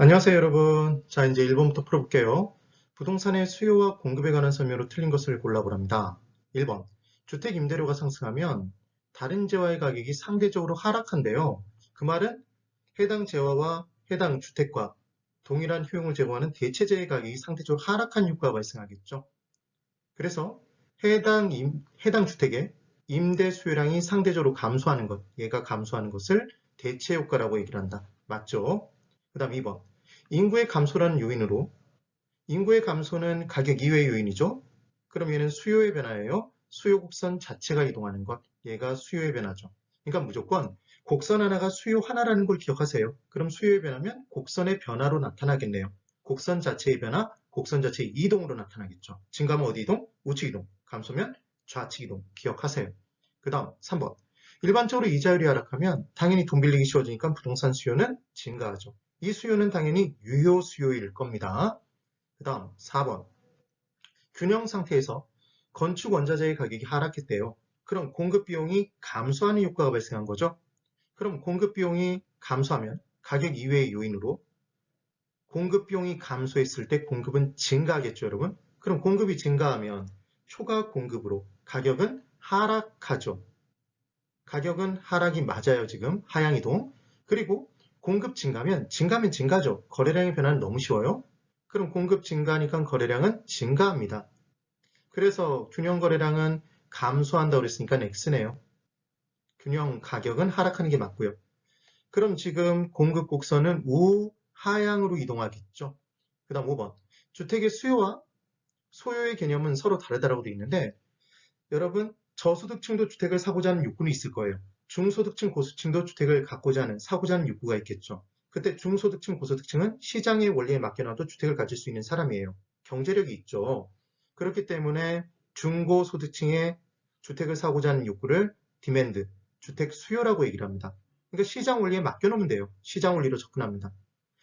안녕하세요, 여러분. 자, 이제 1번부터 풀어볼게요. 부동산의 수요와 공급에 관한 설명으로 틀린 것을 골라보랍니다. 1번. 주택 임대료가 상승하면 다른 재화의 가격이 상대적으로 하락한대요. 그 말은 해당 재화와 해당 주택과 동일한 효용을 제공하는 대체재의 가격이 상대적으로 하락한 효과가 발생하겠죠. 그래서 해당 주택의 임대 수요량이 상대적으로 감소하는 것, 얘가 감소하는 것을 대체 효과라고 얘기를 한다. 맞죠? 그 다음 2번. 인구의 감소라는 요인으로 인구의 감소는 가격 이외의 요인이죠. 그럼 얘는 수요의 변화예요. 수요 곡선 자체가 이동하는 것. 얘가 수요의 변화죠. 그러니까 무조건 곡선 하나가 수요 하나라는 걸 기억하세요. 그럼 수요의 변화면 곡선의 변화로 나타나겠네요. 곡선 자체의 변화, 곡선 자체의 이동으로 나타나겠죠. 증가면 어디 이동? 우측 이동. 감소면 좌측 이동. 기억하세요. 그 다음 3번. 일반적으로 이자율이 하락하면 당연히 돈 빌리기 쉬워지니까 부동산 수요는 증가하죠. 이 수요는 당연히 유효 수요일 겁니다. 그 다음 4번. 균형 상태에서 건축 원자재의 가격이 하락했대요. 그럼 공급 비용이 감소하는 효과가 발생한 거죠. 그럼 공급 비용이 감소하면 가격 이외의 요인으로 공급 비용이 감소했을 때 공급은 증가하겠죠, 여러분. 그럼 공급이 증가하면 초과 공급으로 가격은 하락하죠. 가격은 하락이 맞아요, 지금. 하향 이동. 그리고 공급 증가면 증가죠. 거래량의 변화는 너무 쉬워요. 그럼 공급 증가하니까 거래량은 증가합니다. 그래서 균형 거래량은 감소한다고 그랬으니까 X네요. 균형 가격은 하락하는 게 맞고요. 그럼 지금 공급 곡선은 우하향으로 이동하겠죠. 그 다음 5번. 주택의 수요와 소요의 개념은 서로 다르다고 되어 있는데 여러분 저소득층도 주택을 사고자 하는 욕구는 있을 거예요. 중소득층, 고소득층도 주택을 갖고자 하는, 사고자 하는 욕구가 있겠죠. 그때 중소득층, 고소득층은 시장의 원리에 맡겨놔도 주택을 가질 수 있는 사람이에요. 경제력이 있죠. 그렇기 때문에 중고소득층의 주택을 사고자 하는 욕구를 디맨드, 주택 수요라고 얘기를 합니다. 그러니까 시장 원리에 맡겨놓으면 돼요. 시장 원리로 접근합니다.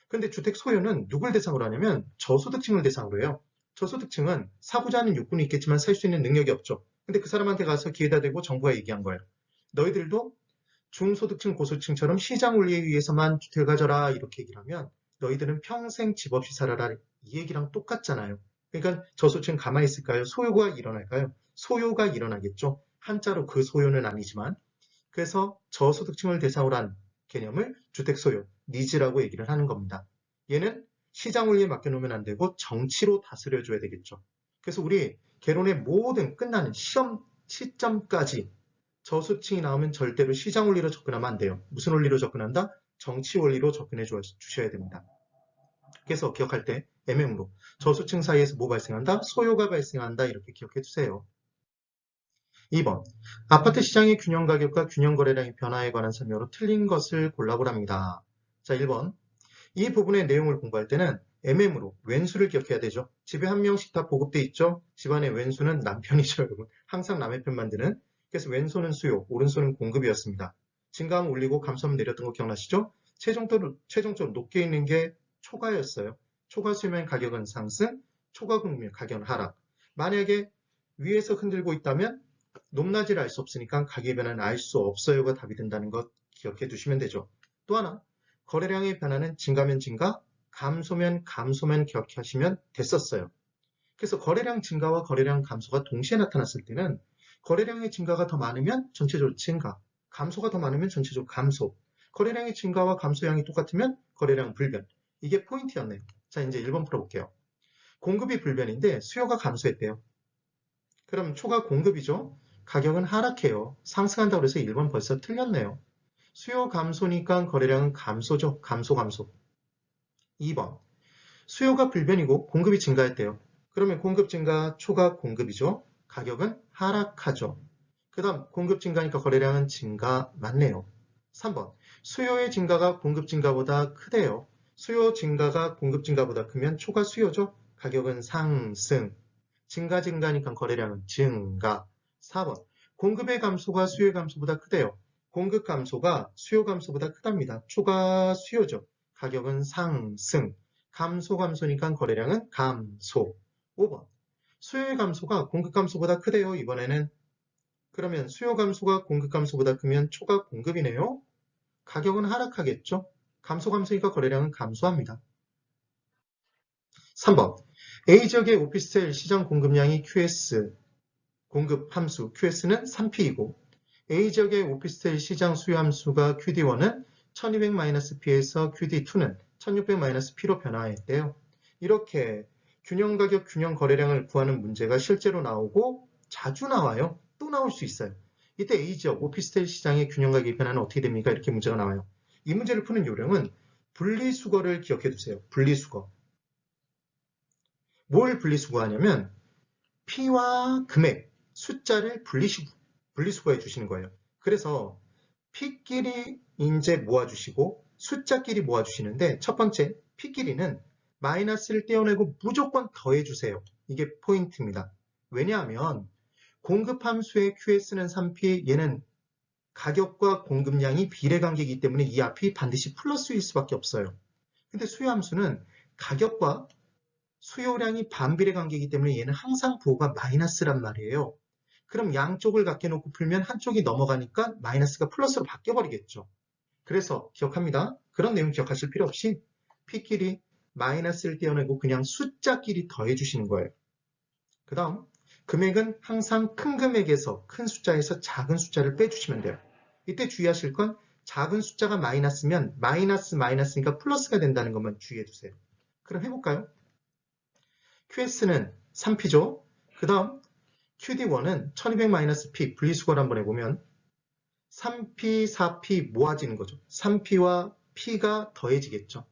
근데 주택 소유는 누굴 대상으로 하냐면 저소득층을 대상으로 해요. 저소득층은 사고자 하는 욕구는 있겠지만 살 수 있는 능력이 없죠. 근데 그 사람한테 가서 기회다 대고 정부가 얘기한 거예요. 너희들도 중소득층, 고소득층처럼 시장 원리에 의해서만 주택을 가져라 이렇게 얘기를 하면 너희들은 평생 집 없이 살아라 이 얘기랑 똑같잖아요. 그러니까 저소득층 가만히 있을까요? 소요가 일어날까요? 소요가 일어나겠죠. 한자로 그 소요는 아니지만 그래서 저소득층을 대상으로 한 개념을 주택 소요, 니즈라고 얘기를 하는 겁니다. 얘는 시장 원리에 맡겨놓으면 안 되고 정치로 다스려줘야 되겠죠. 그래서 우리 개론의 모든 끝나는 시험 시점까지 저수층이 나오면 절대로 시장 원리로 접근하면 안 돼요. 무슨 원리로 접근한다? 정치 원리로 접근해 주셔야 됩니다. 그래서 기억할 때 MM으로 저수층 사이에서 뭐 발생한다? 소요가 발생한다 이렇게 기억해 주세요. 2번. 아파트 시장의 균형 가격과 균형 거래량의 변화에 관한 설명으로 틀린 것을 골라보랍니다. 자, 1번. 이 부분의 내용을 공부할 때는 MM으로 왼수를 기억해야 되죠. 집에 한 명씩 다 보급돼 있죠. 집안의 왼수는 남편이죠, 여러분. 항상 남의 편 만드는. 그래서 왼손은 수요, 오른손은 공급이었습니다. 증가하면 올리고 감소하면 내렸던 거 기억나시죠? 최종적으로 높게 있는 게 초과였어요. 초과 수요면 가격은 상승, 초과 공급이면 가격은 하락. 만약에 위에서 흔들고 있다면 높낮이를 알 수 없으니까 가격의 변화는 알 수 없어요가 답이 된다는 것 기억해 두시면 되죠. 또 하나, 거래량의 변화는 증가면 증가, 감소면 감소만 기억하시면 됐었어요. 그래서 거래량 증가와 거래량 감소가 동시에 나타났을 때는 거래량의 증가가 더 많으면 전체적으로 증가, 감소가 더 많으면 전체적으로 감소, 거래량의 증가와 감소량이 똑같으면 거래량 불변. 이게 포인트였네요. 자, 이제 1번 풀어볼게요. 공급이 불변인데 수요가 감소했대요. 그럼 초과 공급이죠. 가격은 하락해요. 상승한다고 해서 1번 벌써 틀렸네요. 수요 감소니까 거래량은 감소죠. 감소. 2번. 수요가 불변이고 공급이 증가했대요. 그러면 공급 증가 초과 공급이죠. 가격은 하락하죠. 그 다음 공급 증가니까 거래량은 증가 맞네요. 3번. 수요의 증가가 공급 증가보다 크대요. 수요 증가가 공급 증가보다 크면 초과 수요죠. 가격은 상승. 증가니까 거래량은 증가. 4번. 공급의 감소가 수요의 감소보다 크대요. 공급 감소가 수요 감소보다 크답니다. 초과 수요죠. 가격은 상승. 감소니까 거래량은 감소. 5번. 수요의 감소가 공급 감소보다 크대요. 이번에는. 그러면 수요 감소가 공급 감소보다 크면 초과 공급이네요. 가격은 하락하겠죠. 감소니까 거래량은 감소합니다. 3번. A지역의 오피스텔 시장 공급량이 QS, 공급 함수 QS는 3P이고 A지역의 오피스텔 시장 수요 함수가 QD1은 1200-P에서 QD2는 1600-P로 변화했대요. 이렇게 균형 가격, 균형 거래량을 구하는 문제가 실제로 나오고 자주 나와요. 또 나올 수 있어요. 이때 A지역 오피스텔 시장의 균형 가격의 변화는 어떻게 됩니까? 이렇게 문제가 나와요. 이 문제를 푸는 요령은 분리수거를 기억해 두세요. 분리수거. 뭘 분리수거하냐면 P와 금액, 숫자를 분리수거해 주시는 거예요. 그래서 P끼리 이제 모아주시고 숫자끼리 모아주시는데 첫 번째 P끼리는 마이너스를 떼어내고 무조건 더해주세요. 이게 포인트입니다. 왜냐하면 공급함수의 QS는 3P, 얘는 가격과 공급량이 비례관계이기 때문에 이 앞이 반드시 플러스일 수밖에 없어요. 근데 수요함수는 가격과 수요량이 반비례 관계이기 때문에 얘는 항상 부호가 마이너스란 말이에요. 그럼 양쪽을 갖게 놓고 풀면 한쪽이 넘어가니까 마이너스가 플러스로 바뀌어버리겠죠. 그래서 기억합니다. 그런 내용 기억하실 필요 없이 P끼리 마이너스를 떼어내고 그냥 숫자끼리 더해주시는 거예요. 그 다음 금액은 항상 큰 금액에서 큰 숫자에서 작은 숫자를 빼주시면 돼요. 이때 주의하실 건 작은 숫자가 마이너스면 마이너스니까 플러스가 된다는 것만 주의해 두세요. 그럼 해볼까요? QS는 3P죠. 그 다음 QD1은 1200-P 분리수거를 한번 해보면 3P, 4P 모아지는 거죠. 3P와 P가 더해지겠죠.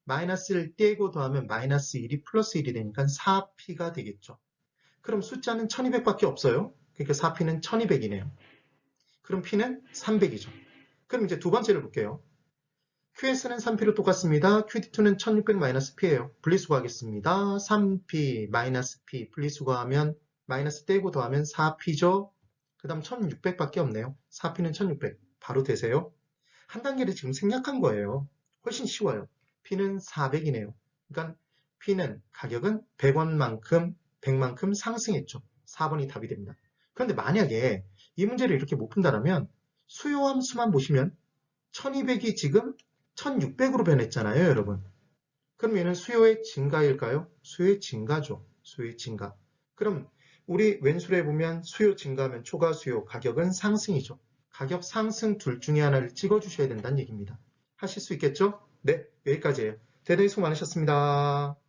마이너스를 떼고 더하면 마이너스 1이 플러스 1이 되니까 4P가 되겠죠. 그럼 숫자는 1200밖에 없어요. 그러니까 4P는 1200이네요. 그럼 P는 300이죠. 그럼 이제 두 번째를 볼게요. QS는 3P로 똑같습니다. QD2는 1600-P예요. 분리수거하겠습니다. 3P-P 분리수거하면 마이너스 떼고 더하면 4P죠. 그 다음 1600밖에 없네요. 4P는 1600. 바로 되세요. 한 단계를 지금 생략한 거예요. 훨씬 쉬워요. P는 400이네요. 그러니까 P는 가격은 100원만큼 100만큼 상승했죠. 4번이 답이 됩니다. 그런데 만약에 이 문제를 이렇게 못 푼다면 수요함수만 보시면 1200이 지금 1600으로 변했잖아요, 여러분. 그럼 얘는 수요의 증가일까요? 수요의 증가죠. 수요의 증가. 그럼 우리 왼술에 보면 수요 증가하면 초과 수요, 가격은 상승이죠. 가격 상승 둘 중에 하나를 찍어주셔야 된다는 얘기입니다. 하실 수 있겠죠? 네, 여기까지예요. 대단히 수고 많으셨습니다.